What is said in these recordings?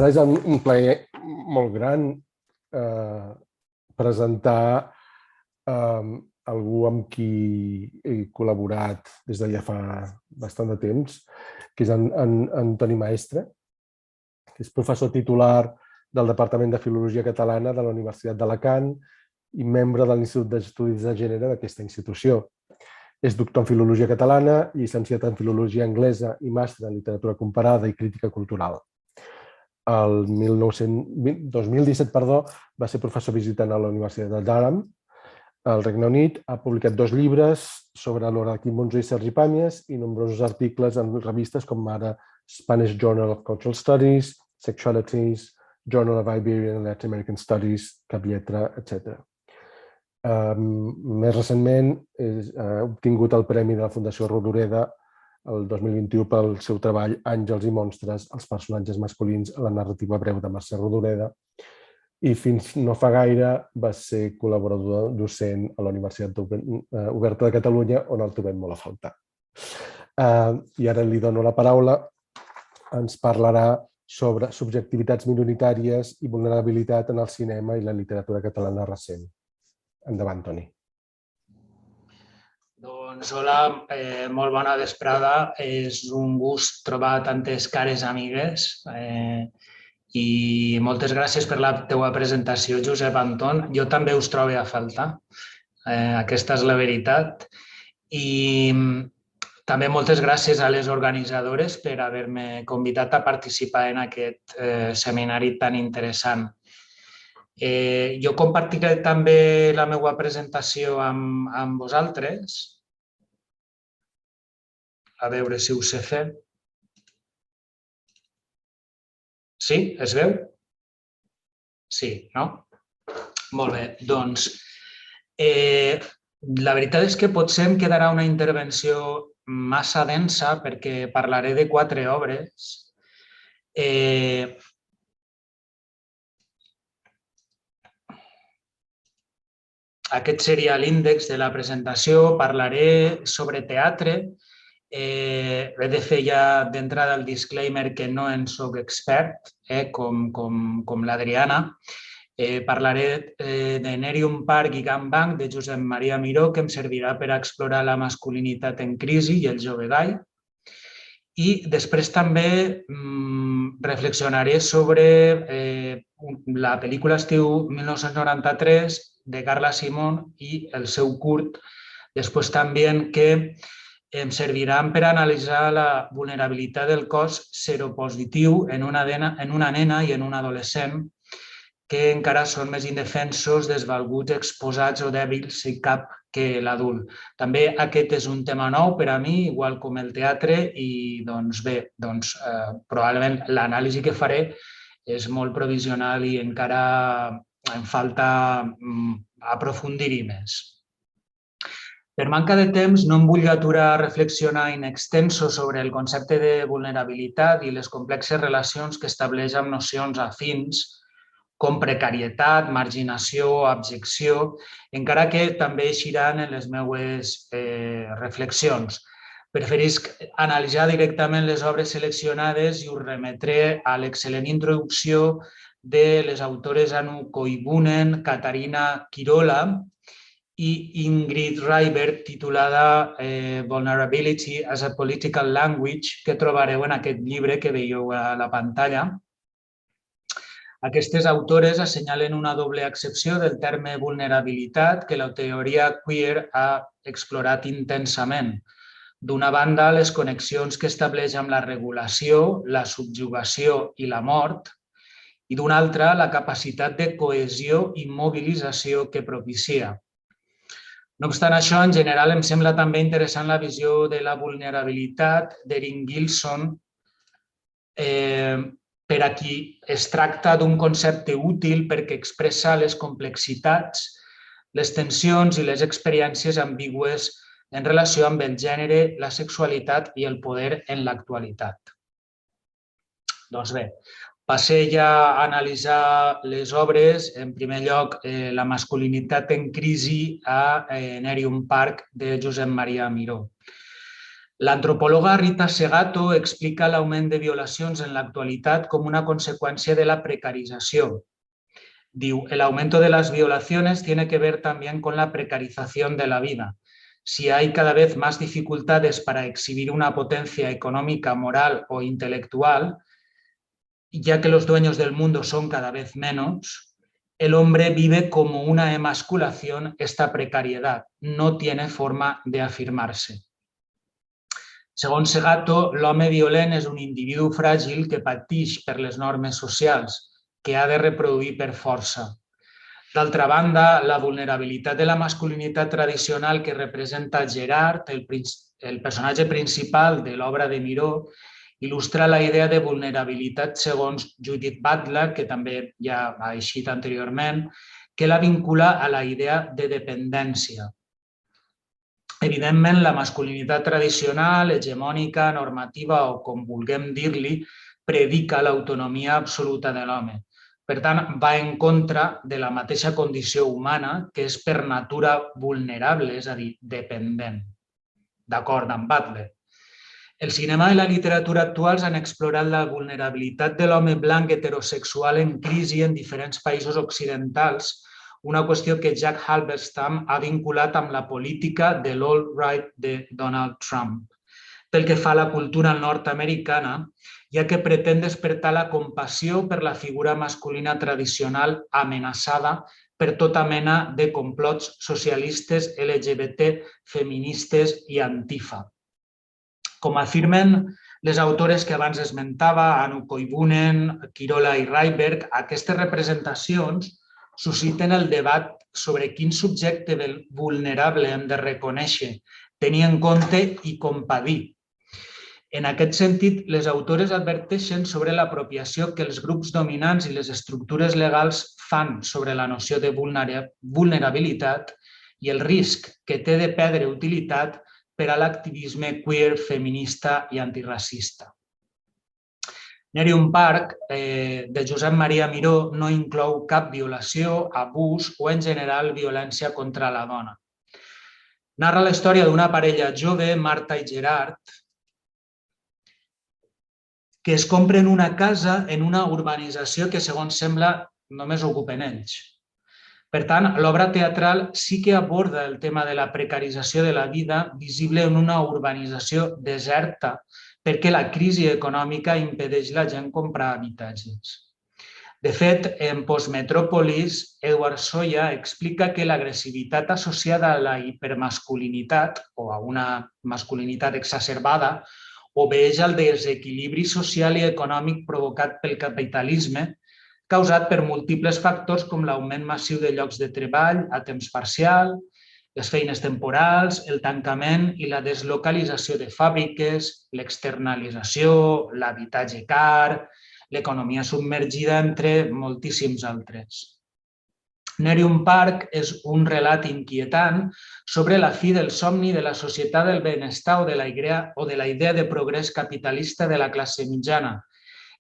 ara és un plaer molt gran presentar algú amb qui he col·laborat des de ja fa bastant de temps, que és en Toni Maestre, que és professor titular del Departament de Filologia Catalana de la Universitat d'Alacant i membre de l'Institut d'Estudis de Gènere d'aquesta institució. És doctor en Filologia Catalana, llicenciat en Filologia Anglesa i màster en Literatura Comparada i Crítica Cultural. El 2017 va ser professor visitant a la Universitat de Durham, al Regne Unit. Ha publicat 2 llibres sobre l'Horaci Monzó i Sergi Pàmies i nombrosos articles en revistes com ara Spanish Journal of Cultural Studies, Sexualities, Journal of Iberian and Latin American Studies, Cap Lletra, etc. Més recentment ha obtingut el Premi de la Fundació Rodoreda el 2021 pel seu treball Àngels i monstres, els personatges masculins a la narrativa breu de Mercè Rodoreda, i fins no fa gaire va ser col·laborador docent a la Universitat Oberta de Catalunya, on el trobem molt a faltar. I ara li dono la paraula, ens parlarà sobre subjectivitats minoritàries i vulnerabilitat en el cinema i la literatura catalana recent. Endavant, Toni. Doncs hola, molt bona vesprada. És un gust trobar tantes cares amigues i moltes gràcies per la teua presentació, Josep Anton. Jo també us trobo a faltar, aquesta és la veritat. I també moltes gràcies a les organitzadores per haver-me convidat a participar en aquest seminari tan interessant. Jo compartiré també la meva presentació amb vosaltres. A veure si ho sé fer. Sí? Es veu? Sí, no? Molt bé, doncs la veritat és que potser em quedarà una intervenció massa densa perquè parlaré de 4 obres. Aquest seria l'índex de la presentació. Parlaré sobre teatre. He de fer ja d'entrada el disclaimer que no en soc expert, com l'Adriana. Parlaré de Nerium Park i Gangbang de Josep Maria Miró, que em servirà per explorar la masculinitat en crisi i el jove gai. I després també reflexionaré sobre la pel·lícula Estiu 1993 de Carla Simón i el seu curt Després també que em serviran per analitzar la vulnerabilitat del cos seropositiu en una nena i en un adolescent que encara són més indefensos, desvalguts, exposats o dèbils, si cap, que l'adult. També aquest és un tema nou per a mi, igual com el teatre, i probablement l'anàlisi que faré és molt provisional i encara em falta aprofundir-hi més. Per manca de temps, no em vull aturar a reflexionar in extenso sobre el concepte de vulnerabilitat i les complexes relacions que estableix amb nocions afins com precarietat, marginació o abjecció, encara que també eixiran en les meves reflexions. Preferisc analitzar directament les obres seleccionades i us remetré a l'excel·lent introducció de les autores Anu Koivunen, Katarina Kirola i Ingrid Reiber, titulada Vulnerability as a Political Language, que trobareu en aquest llibre que veieu a la pantalla. Aquestes autores assenyalen una doble accepció del terme vulnerabilitat que la teoria queer ha explorat intensament. D'una banda, les connexions que estableix amb la regulació, la subjugació i la mort, i d'una altra, la capacitat de cohesió i mobilització que propicia. No obstant això, en general, em sembla també interessant la visió de la vulnerabilitat d'Erin Gilson, per a qui es tracta d'un concepte útil perquè expressa les complexitats, les tensions i les experiències ambigües en relació amb el gènere, la sexualitat i el poder en l'actualitat. Doncs bé, passé ja a analitzar les obres. En primer lloc, La masculinitat en crisi a Nerium Park de Josep Maria Miró. L'antropòloga Rita Segato explica l'augment de violacions en l'actualitat com una consecuencia de la precarización. Diu, el aumento de las violaciones tiene que ver también con la precarización de la vida. Si hay cada vez más dificultades para exhibir una potencia económica, moral o intelectual, ya que los dueños del mundo son cada vez menos, el hombre vive como una emasculación esta precariedad, no tiene forma de afirmarse. Segons Segato, l'home violent és un individu fràgil que pateix per les normes socials, que ha de reproduir per força. D'altra banda, la vulnerabilitat de la masculinitat tradicional que representa Gerard, el personatge principal de l'obra de Miró, il·lustra la idea de vulnerabilitat segons Judith Butler, que també ja ha eixit anteriorment, que la vincula a la idea de dependència. Evidentment, la masculinitat tradicional, hegemònica, normativa o com vulguem dir-li, predica l'autonomia absoluta de l'home. Per tant, va en contra de la mateixa condició humana, que és per natura vulnerable, és a dir, dependent. D'acord amb Butler. El cinema i la literatura actuals han explorat la vulnerabilitat de l'home blanc heterosexual en crisi en diferents països occidentals, una qüestió que Jack Halberstam ha vinculat amb la política de l'alt-right de Donald Trump. Pel que fa a la cultura nord-americana, ja que pretén despertar la compassió per la figura masculina tradicional amenaçada per tota mena de complots socialistes, LGBT, feministes i antifa. Com afirmen les autores que abans esmentava, Anu Koivunen, Kirola i Reiberg, aquestes representacions susciten el debat sobre quin subjecte vulnerable hem de reconèixer, tenir en compte i compadir. En aquest sentit, les autores adverteixen sobre l'apropiació que els grups dominants i les estructures legals fan sobre la noció de vulnerabilitat i el risc que té de perdre utilitat per a l'activisme queer, feminista i antiracista. Nerium Park, de Josep Maria Miró, no inclou cap violació, abús o, en general, violència contra la dona. Narra la història d'una parella jove, Marta i Gerard, que es compren una casa en una urbanització que, segons sembla, només ocupen ells. Per tant, l'obra teatral sí que aborda el tema de la precarització de la vida visible en una urbanització deserta perquè la crisi econòmica impedeix la gent comprar habitatges. De fet, en Postmetròpolis, Edward Soya explica que l'agressivitat associada a la hipermasculinitat o a una masculinitat exacerbada obeeix al desequilibri social i econòmic provocat pel capitalisme, causat per múltiples factors com l'augment massiu de llocs de treball a temps parcial, les feines temporals, el tancament i la deslocalització de fàbriques, l'externalització, l'habitatge car, l'economia submergida, entre moltíssims altres. Nerium Park és un relat inquietant sobre la fi del somni de la societat del benestar o de la idea de progrés capitalista de la classe mitjana.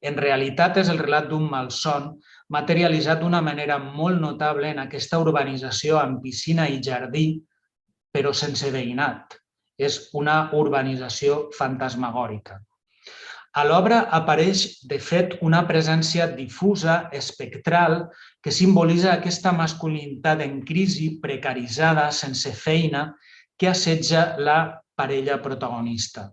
En realitat, és el relat d'un malson materialitzat d'una manera molt notable en aquesta urbanització amb piscina i jardí, però sense veïnat. És una urbanització fantasmagòrica. A l'obra apareix, de fet, una presència difusa, espectral, que simbolitza aquesta masculinitat en crisi, precaritzada, sense feina, que assetja la parella protagonista.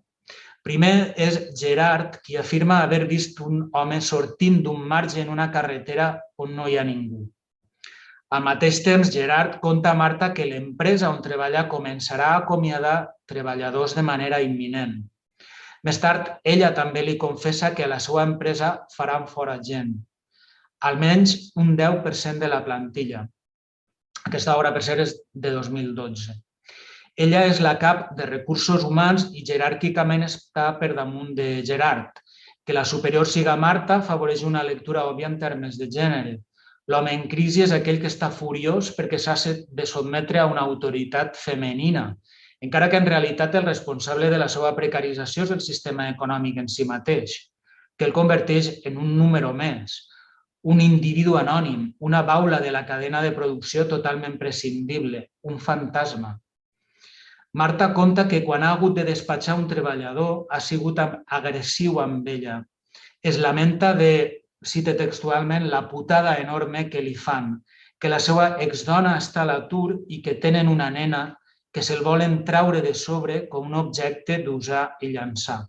Primer és Gerard, qui afirma haver vist un home sortint d'un marge en una carretera on no hi ha ningú. Al mateix temps, Gerard conta a Marta que l'empresa on treballa començarà a acomiadar treballadors de manera imminent. Més tard, ella també li confessa que a la seva empresa faran fora gent, almenys un 10% de la plantilla. Aquesta obra, per cert, és de 2012. Ella és la cap de recursos humans i jeràrquicament està per damunt de Gerard. Que la superior siga Marta afavoreix una lectura òbvia en termes de gènere. L'home en crisi és aquell que està furiós perquè s'ha de sotmetre a una autoritat femenina, encara que en realitat el responsable de la seva precarització és el sistema econòmic en si mateix, que el converteix en un número més, un individu anònim, una baula de la cadena de producció totalment prescindible, un fantasma. Marta conta que quan ha hagut de despatxar un treballador ha sigut agressiu amb ella. Es lamenta de, cite textualment, la putada enorme que li fan, que la seva exdona està a l'atur i que tenen una nena que se'l volen traure de sobre com un objecte d'usar i llançar.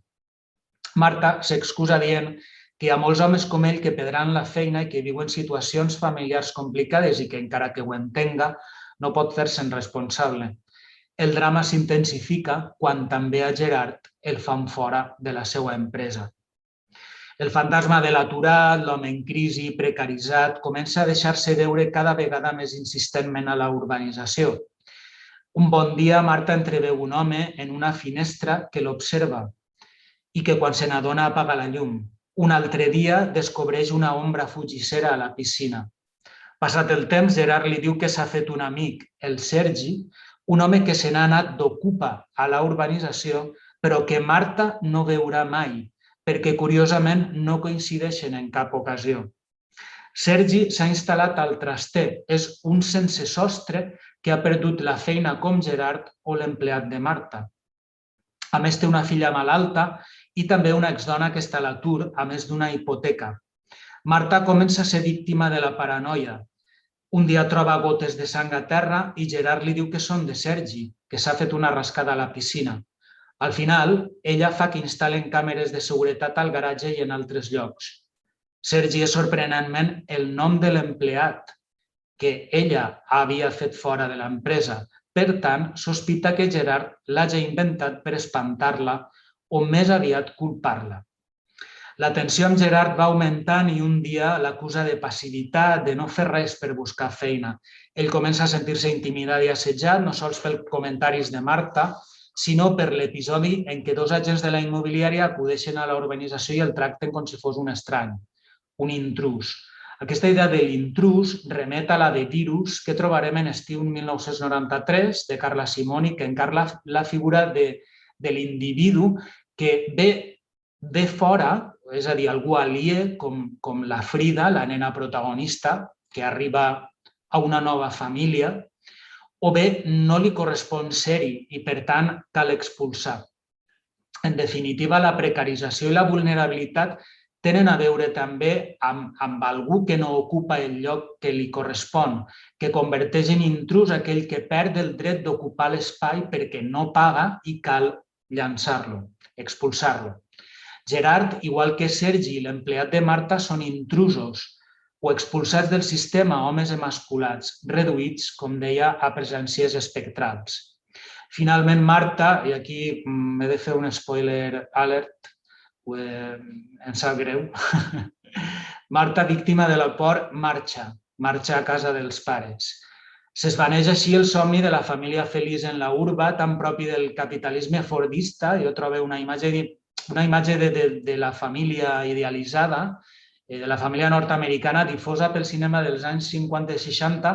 Marta s'excusa dient que hi ha molts homes com ell que perdran la feina i que viuen situacions familiars complicades i que, encara que ho entenga, no pot fer-se'n responsable. El drama s'intensifica quan també a Gerard el fan fora de la seva empresa. El fantasma de l'aturat, l'home en crisi, precaritzat, comença a deixar-se veure cada vegada més insistentment a la urbanització. Un bon dia, Marta entreveu un home en una finestra que l'observa i que quan se n'adona apaga la llum. Un altre dia descobreix una ombra fugissera a la piscina. Passat el temps, Gerard li diu que s'ha fet un amic, el Sergi, un home que se n'ha anat d'ocupa a la urbanització, però que Marta no veurà mai, perquè curiosament no coincideixen en cap ocasió. Sergi s'ha instal·lat al traster, és un sense sostre que ha perdut la feina com Gerard o l'empleat de Marta. A més, té una filla malalta i també una exdona que està a l'atur, a més d'una hipoteca. Marta comença a ser víctima de la paranoia. Un dia troba gotes de sang a terra i Gerard li diu que són de Sergi, que s'ha fet una rascada a la piscina. Al final, ella fa que instal·len càmeres de seguretat al garatge i en altres llocs. Sergi és sorprenentment el nom de l'empleat que ella havia fet fora de l'empresa. Per tant, sospita que Gerard l'hagi inventat per espantar-la o més aviat culpar-la. La tensió amb Gerard va augmentant i un dia l'acusa de passivitat, de no fer res per buscar feina. Ell comença a sentir-se intimidat i assetjat, no sols pels comentaris de Marta, sinó per l'episodi en què dos agents de la immobiliària acudeixen a la urbanització i el tracten com si fos un estrany, un intrús. Aquesta idea de l'intrús remet a la de virus que trobarem en Estiu 1993 de Carla Simoni, que encarna la figura de l'individu que ve de fora, és a dir, algú aliè com la Frida, la nena protagonista, que arriba a una nova família, o bé no li correspon ser-hi i, per tant, cal expulsar. En definitiva, la precarització i la vulnerabilitat tenen a veure també amb algú que no ocupa el lloc que li correspon, que converteix en intrús aquell que perd el dret d'ocupar l'espai perquè no paga i cal llançar-lo, expulsar-lo. Gerard, igual que Sergi, l'empleat de Marta, són intrusos o expulsats del sistema, homes emasculats, reduïts, com deia, a presències espectrals. Finalment, Marta, i aquí m'he de fer un spoiler alert, em sap greu, Marta, víctima de la por, marxa a casa dels pares. S'esvaneix així el somni de la família feliç en la urba, tan propi del capitalisme fordista. Jo trobo una imatge de la família idealitzada, de la família nord-americana difosa pel cinema dels anys 50 i 60,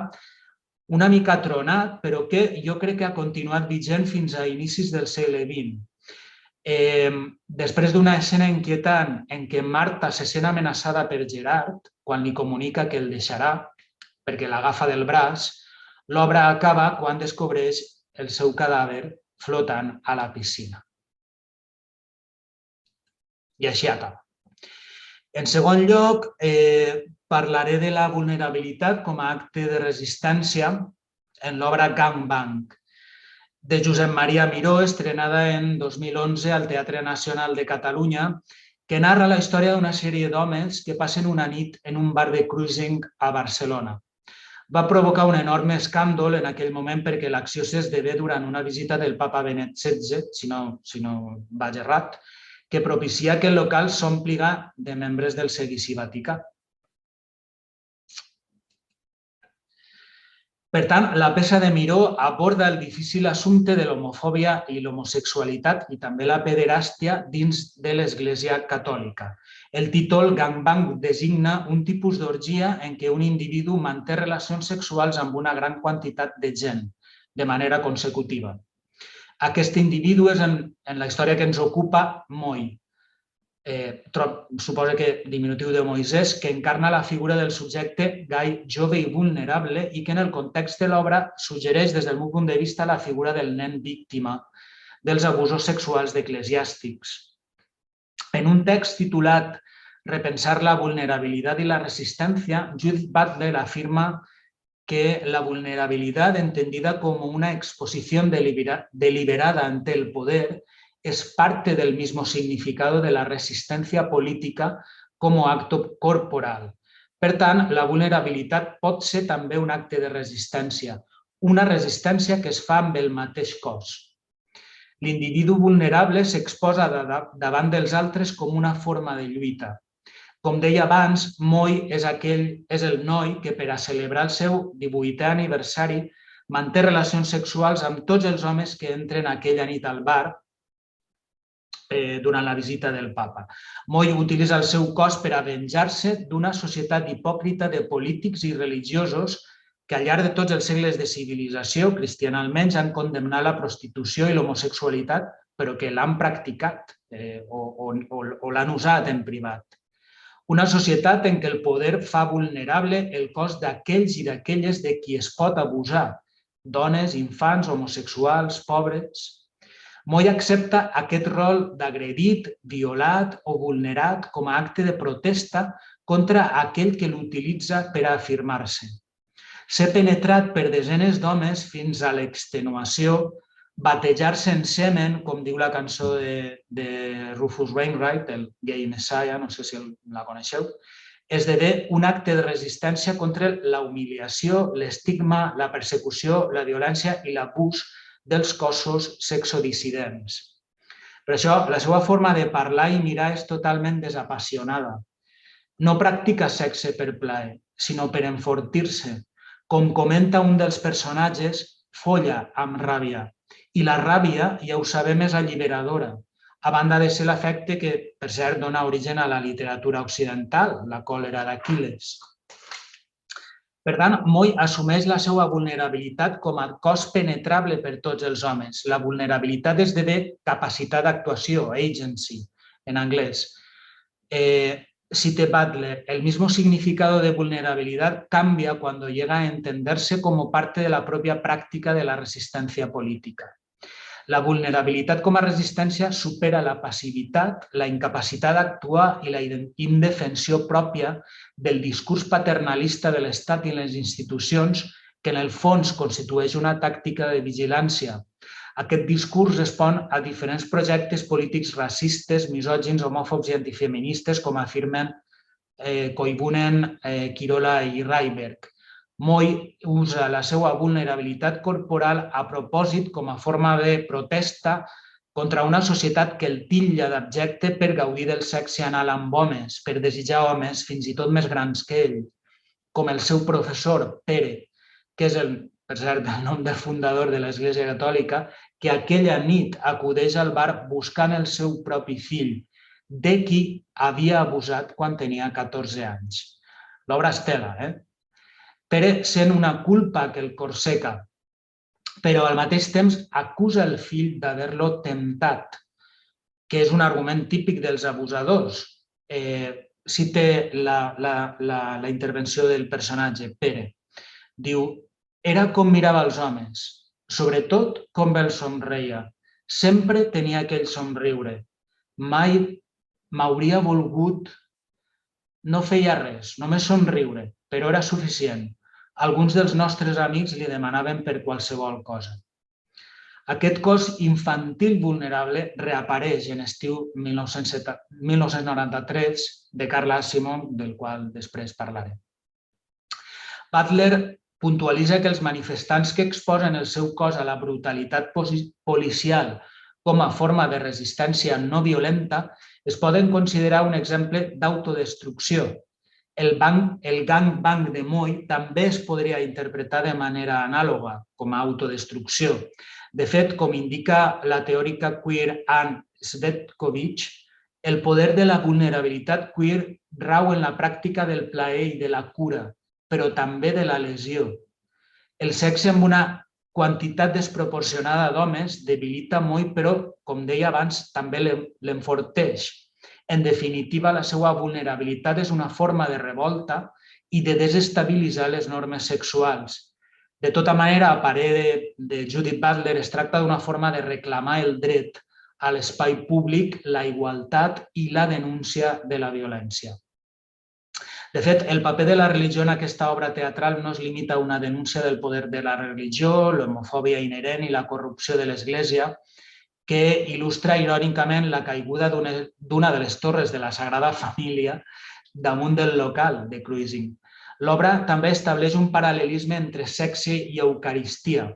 una mica tronat, però que jo crec que ha continuat vigent fins a inicis del segle XX. Després d'una escena inquietant en què Marta se sent amenaçada per Gerard, quan li comunica que el deixarà perquè l'agafa del braç, l'obra acaba quan descobreix el seu cadàver flotant a la piscina. I així acaba. En segon lloc, parlaré de la vulnerabilitat com a acte de resistència en l'obra Gangbang, de Josep Maria Miró, estrenada en 2011 al Teatre Nacional de Catalunya, que narra la història d'una sèrie d'homes que passen una nit en un bar de cruising a Barcelona. Va provocar un enorme escàndol en aquell moment perquè l'acció s'esdevé durant una visita del papa Benet XVI, si no vaig errat, que propicia que el local s'ompliga de membres del Seguici Vaticà. Per tant, la peça de Miró aborda el difícil assumpte de l'homofòbia i l'homosexualitat i també la pederàstia dins de l'Església Catòlica. El títol Gangbang designa un tipus d'orgia en què un individu manté relacions sexuals amb una gran quantitat de gent, de manera consecutiva. Aquest individu és, en la història que ens ocupa, Moi. suposa que diminutiu de Moisès, que encarna la figura del subjecte gai jove i vulnerable i que en el context de l'obra suggereix des del meu punt de vista la figura del nen víctima dels abusos sexuals d'eclesiàstics. En un text titulat Repensar la vulnerabilidad y la resistencia, Judith Butler afirma que la vulnerabilidad, entendida como una exposición deliberada ante el poder, es parte del mismo significado de la resistencia política como acto corporal. Per tant, la vulnerabilitat pot ser també un acte de resistència, una resistència que es fa amb el mateix cos. L'individu vulnerable s'exposa davant dels altres com una forma de lluita. Com deia abans, Moi és el noi que per a celebrar el seu 18è aniversari manté relacions sexuals amb tots els homes que entren aquella nit al bar durant la visita del papa. Moi utilitza el seu cos per a venjar-se d'una societat hipòcrita de polítics i religiosos que al llarg de tots els segles de civilització, cristiana almenys, han condemnat la prostitució i l'homosexualitat, però que l'han practicat o l'han usat en privat. Una societat en què el poder fa vulnerable el cos d'aquells i d'aquelles de qui es pot abusar, dones, infants, homosexuals, pobres. Moi accepta aquest rol d'agredit, violat o vulnerat com a acte de protesta contra aquell que l'utilitza per a afirmar-se. Ser penetrat per desenes d'homes fins a l'extenuació, batejar-se en semen, com diu la cançó de Rufus Wainwright, el Gay Messiah, no sé si la coneixeu, esdevé un acte de resistència contra la humiliació, l'estigma, la persecució, la violència i l'abús dels cossos sexodissidents. Per això, la seva forma de parlar i mirar és totalment desapassionada. No practica sexe per plaer, sinó per enfortir-se. Com comenta un dels personatges, folla amb ràbia. I la ràbia, ja ho sabem, és alliberadora, a banda de ser l'efecte que, per cert, dona origen a la literatura occidental, la còlera d'Aquil·les. Per tant, Moi assumeix la seva vulnerabilitat com a cos penetrable per tots els homes. La vulnerabilitat esdevé capacitat d'actuació, agency, en anglès. Cite Butler, el mismo significado de vulnerabilidad cambia cuando llega a entenderse como parte de la propia práctica de la resistencia política. La vulnerabilitat com a resistència supera la passivitat, la incapacitat d'actuar i la indefensió pròpia del discurs paternalista de l'Estat i les institucions que en el fons constitueix una tàctica de vigilància. Aquest discurs respon a diferents projectes polítics racistes, misògins, homòfobs i antifeministes, com afirmen Koivunen, Quirola i Raiberg. Moi usa la seva vulnerabilitat corporal a propòsit com a forma de protesta contra una societat que el titlla d'abjecte per gaudir del sexe anal amb homes, per desitjar homes fins i tot més grans que ell, com el seu professor, Pere, que és, per cert, el nom del fundador de l'Església Catòlica, que aquella nit acudeix al bar buscant el seu propi fill, de qui havia abusat quan tenia 14 anys. L'obra és tela, Pere sent una culpa que el corseca, però al mateix temps acusa el fill d'haver-lo temptat, que és un argument típic dels abusadors. Cite la intervenció del personatge, Pere. Diu, era com mirava els homes, sobretot com els somreia. Sempre tenia aquell somriure. Mai m'hauria volgut... No feia res, només somriure, però era suficient. Alguns dels nostres amics li demanaven per qualsevol cosa. Aquest cos infantil vulnerable reapareix en estiu 1993 de Carl Asimov, del qual després parlaré. Butler puntualitza que els manifestants que exposen el seu cos a la brutalitat policial com a forma de resistència no violenta es poden considerar un exemple d'autodestrucció. El gangbang de Moi també es podria interpretar de manera anàloga, com a autodestrucció. De fet, com indica la teòrica queer Anne Svetkovich, el poder de la vulnerabilitat queer rau en la pràctica del plaer i de la cura, però també de la lesió. El sexe amb una quantitat desproporcionada d'homes debilita Moi, però, com deia abans, també l'enforteix. En definitiva, la seva vulnerabilitat és una forma de revolta i de desestabilitzar les normes sexuals. De tota manera, a parer de Judith Butler, es tracta d'una forma de reclamar el dret a l'espai públic, la igualtat i la denúncia de la violència. De fet, el paper de la religió en aquesta obra teatral no es limita a una denúncia del poder de la religió, l'homofòbia inherent i la corrupció de l'Església, que il·lustra irònicament la caiguda d'una de les torres de la Sagrada Família damunt del local de cruising. L'obra també estableix un paral·lelisme entre sexe i eucaristia.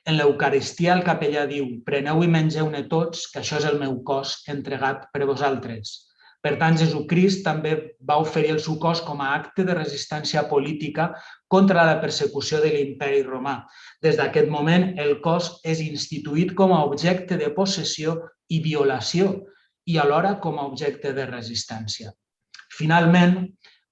En l'eucaristia el capellà diu: «Preneu i mengeu-ne tots, que això és el meu cos entregat per vosaltres». Per tant, Jesucrist també va oferir el seu cos com a acte de resistència política contra la persecució de l'imperi romà. Des d'aquest moment, el cos és instituït com a objecte de possessió i violació i alhora com a objecte de resistència. Finalment,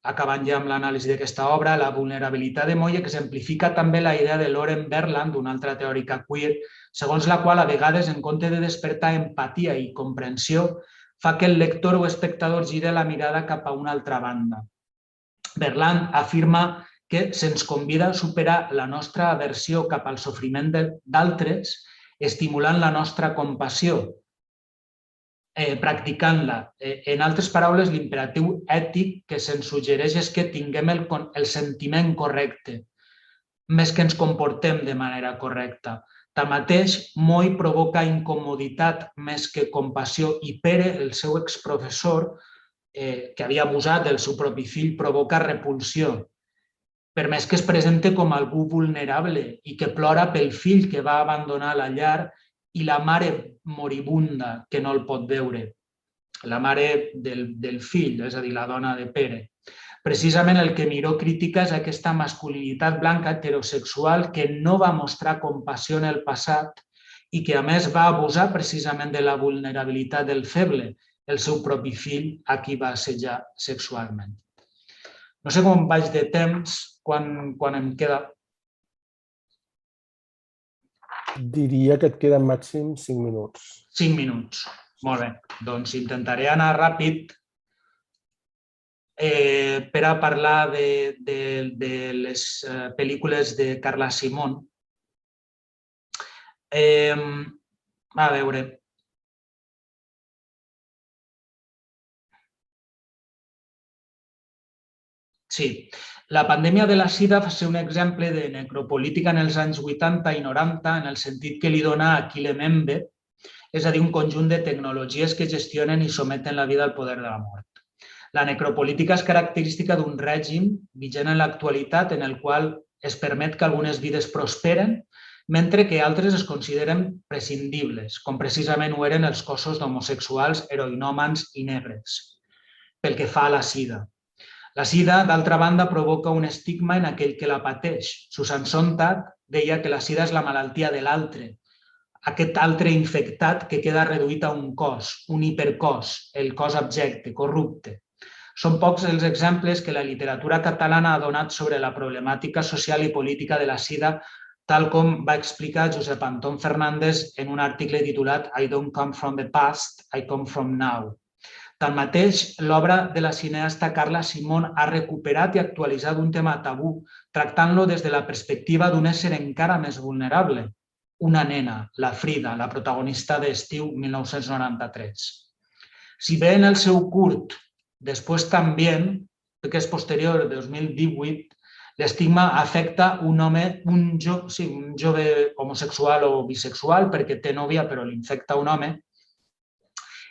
acabant ja amb l'anàlisi d'aquesta obra, la vulnerabilitat de Moll exemplifica també la idea de Lauren Berland, una altra teòrica queer, segons la qual a vegades, en compte de despertar empatia i comprensió, fa que el lector o espectador gire la mirada cap a una altra banda. Berland afirma que se'ns convida a superar la nostra aversió cap al sofriment d'altres, estimulant la nostra compassió, practicant-la. En altres paraules, l'imperatiu ètic que se'ns suggereix és que tinguem el sentiment correcte, més que ens comportem de manera correcta. Tanmateix, Moll provoca incomoditat més que compassió i Pere, el seu exprofessor, que havia abusat del seu propi fill, provoca repulsió, per més que es presenta com algú vulnerable i que plora pel fill que va abandonar la llar i la mare moribunda que no el pot veure, la mare del fill, és a dir, la dona de Pere. Precisament el que Miró critica és aquesta masculinitat blanca heterosexual que no va mostrar compassió en el passat i que, a més, va abusar precisament de la vulnerabilitat del feble, el seu propi fill, a qui va assetjar sexualment. No sé com vaig de temps, quan em queda... Diria que et queden màxim 5 minuts. 5 minuts. Molt bé. Doncs intentaré anar ràpid per a parlar de les pel·lícules de Carla Simón. A veure... Sí, la pandèmia de la sida va ser un exemple de necropolítica en els anys 80 i 90 en el sentit que li dona a Quilemembe, és a dir, un conjunt de tecnologies que gestionen i someten la vida al poder de la mort. La necropolítica és característica d'un règim vigent en l'actualitat en el qual es permet que algunes vides prosperen, mentre que altres es consideren prescindibles, com precisament ho eren els cossos d'homosexuals, heroïnòmans i negres, pel que fa a la sida. La sida, d'altra banda, provoca un estigma en aquell que la pateix. Susan Sontag deia que la sida és la malaltia de l'altre, aquest altre infectat que queda reduït a un cos, un hipercos, el cos abjecte, corrupte. Són pocs els exemples que la literatura catalana ha donat sobre la problemàtica social i política de la sida, tal com va explicar Josep Anton Fernández en un article titulat I don't come from the past, I come from now. Tanmateix, l'obra de la cineasta Carla Simón ha recuperat i actualitzat un tema tabú, tractant-lo des de la perspectiva d'un ésser encara més vulnerable, una nena, la Frida, la protagonista d'Estiu 1993. Si bé en el seu curt Después también, que és posterior, 2018, l'estigma afecta un jove homosexual o bisexual perquè té nòvia però l'infecta un home.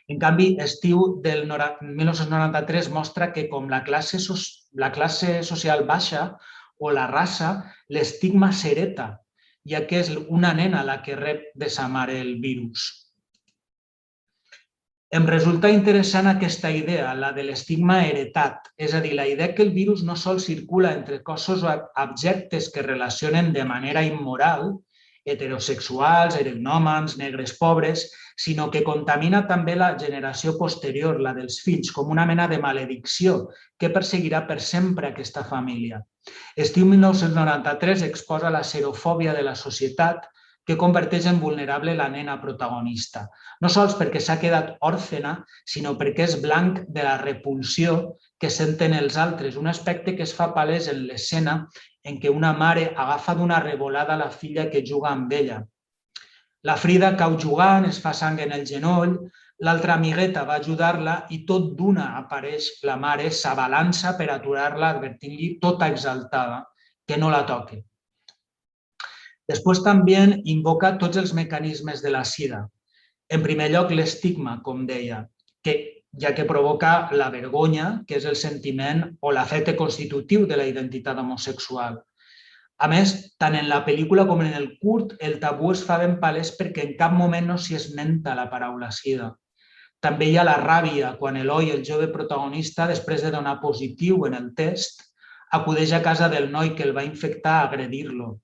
En canvi, Estiu del 1993 mostra que com la classe social baixa o la raça, l'estigma s'hereta, ja que és una nena la que rep de sa mare el virus. Em resulta interessant aquesta idea, la de l'estigma heretat, és a dir, la idea que el virus no sols circula entre cossos abjectes que relacionen de manera immoral, heterosexuals, heroïnòmans, negres pobres, sinó que contamina també la generació posterior, la dels fills, com una mena de maledicció que perseguirà per sempre aquesta família. Estiu 1993 exposa la xerofòbia de la societat que converteix en vulnerable la nena protagonista. No sols perquè s'ha quedat òrfena, sinó perquè és blanc de la repulsió que senten els altres, un aspecte que es fa palès en l'escena en què una mare agafa d'una revolada la filla que juga amb ella. La Frida cau jugant, es fa sang en el genoll, l'altra amigueta va ajudar-la i tot d'una apareix la mare, s'abalança per aturar-la, advertint-li tota exaltada que no la toqui. Després també invoca tots els mecanismes de la sida. En primer lloc, l'estigma, com deia, ja que provoca la vergonya, que és el sentiment o l'afecte constitutiu de la identitat homosexual. A més, tant en la pel·lícula com en el curt, el tabú es fa ben palès perquè en cap moment no s'hi esmenta la paraula sida. També hi ha la ràbia quan Eloi, el jove protagonista, després de donar positiu en el test, acudeix a casa del noi que el va infectar a agredir-lo,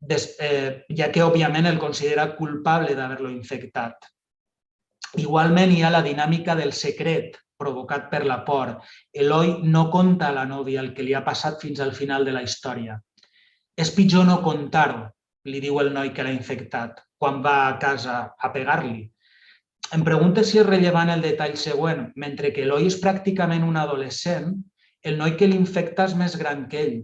ja que, òbviament, el considera culpable d'haver-lo infectat. Igualment, hi ha la dinàmica del secret provocat per la por. Eloi no conta a la nòvia el que li ha passat fins al final de la història. És pitjor no contar-ho, li diu el noi que l'ha infectat, quan va a casa a pegar-li. Em pregunto si és rellevant el detall següent. Mentre que Eloi és pràcticament un adolescent, el noi que l'infecta és més gran que ell.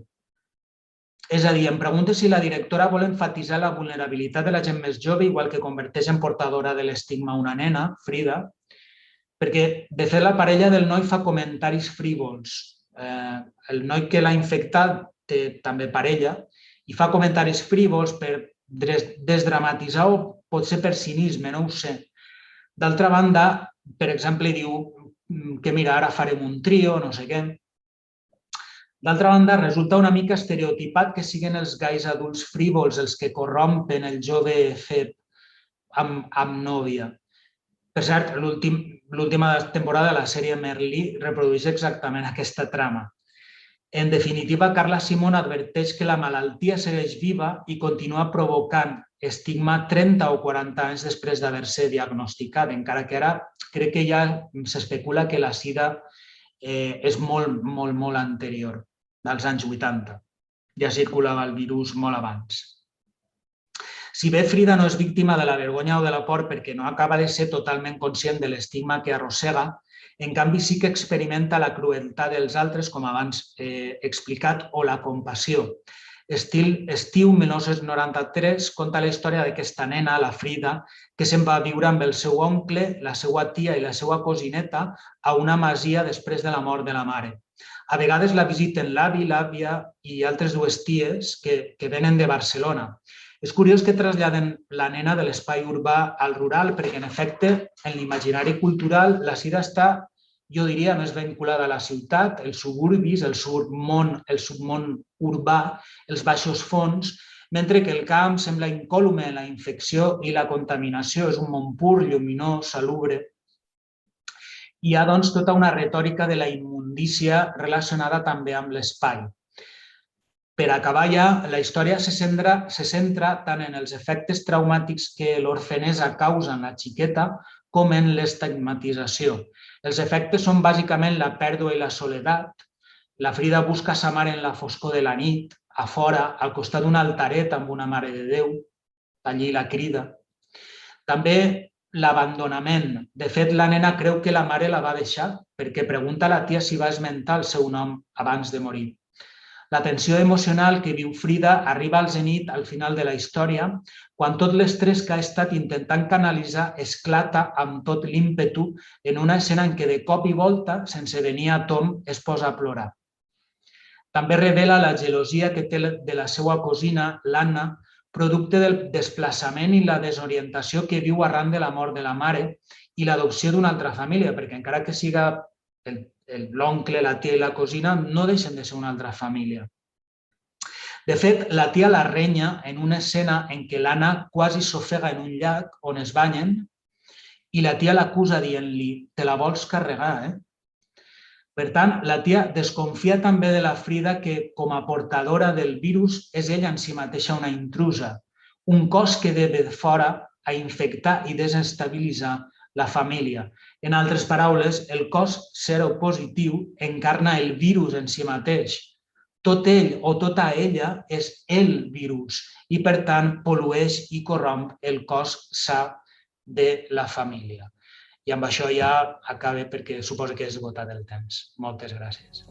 És a dir, em pregunto si la directora vol emfatitzar la vulnerabilitat de la gent més jove, igual que converteix en portadora de l'estigma una nena, Frida, perquè, de fet, la parella del noi fa comentaris frívols. El noi que l'ha infectat té també parella i fa comentaris frívols per desdramatitzar o potser per cinisme, no ho sé. D'altra banda, per exemple, diu que mira, ara farem un trio, no sé què. D'altra banda, resulta una mica estereotipat que siguin els gais adults frívols els que corrompen el jove fet amb nòvia. Per cert, l'última temporada de la sèrie Merlí reprodueix exactament aquesta trama. En definitiva, Carla Simón adverteix que la malaltia segueix viva i continua provocant estigma 30 o 40 anys després d'haver-se diagnosticat, encara que ara crec que ja s'especula que la sida és molt, molt, molt anterior, dels anys 80. Ja circulava el virus molt abans. Si bé Frida no és víctima de la vergonya o de la por perquè no acaba de ser totalment conscient de l'estigma que arrossega, en canvi sí que experimenta la crueltat dels altres, com abans he explicat, o la compassió. Estiu 1993 conta la història d'aquesta nena, la Frida, que se'n va viure amb el seu oncle, la seva tia i la seva cosineta a una masia després de la mort de la mare. A vegades la visiten l'avi, l'àvia i altres dues ties que venen de Barcelona. És curiós que traslladen la nena de l'espai urbà al rural perquè, en efecte, en l'imaginari cultural, la sida està, jo diria, més vinculada a la ciutat, els suburbis, el submón urbà, els baixos fons, mentre que el camp sembla incòlume en la infecció i la contaminació. És un món pur, lluminós, salubre. Hi ha, doncs, tota una retòrica de la immundícia relacionada també amb l'espai. Per acabar ja, la història se centra tant en els efectes traumàtics que l'orfenesa causa en la xiqueta com en l'estigmatització. Els efectes són bàsicament la pèrdua i la soledat. La Frida busca sa mare en la foscor de la nit, a fora, al costat d'un altaret amb una Mare de Déu. Allí la crida. També l'abandonament. De fet, la nena creu que la mare la va deixar perquè pregunta a la tia si va esmentar el seu nom abans de morir. La tensió emocional que viu Frida arriba al zenit al final de la història, quan tot l'estrès que ha estat intentant canalitzar esclata amb tot l'ímpetu en una escena en què de cop i volta, sense venir a tomb, es posa a plorar. També revela la gelosia que té de la seva cosina, l'Anna, producte del desplaçament i la desorientació que viu arran de la mort de la mare i l'adopció d'una altra família, perquè encara que siga l'oncle, la tia i la cosina, no deixen de ser una altra família. De fet, la tia la renya en una escena en què l'Anna quasi s'ofega en un llac on es banyen i la tia l'acusa dient-li «te la vols carregar, eh?». Per tant, la tia desconfia també de la Frida que, com a portadora del virus, és ella en si mateixa una intrusa, un cos que ve de fora a infectar i desestabilitzar la família. En altres paraules, el cos seropositiu encarna el virus en si mateix. Tot ell o tota ella és el virus i, per tant, pol·lueix i corromp el cos sa de la família. I amb això ja acabe perquè suposo que és esgotat el temps. Moltes gràcies.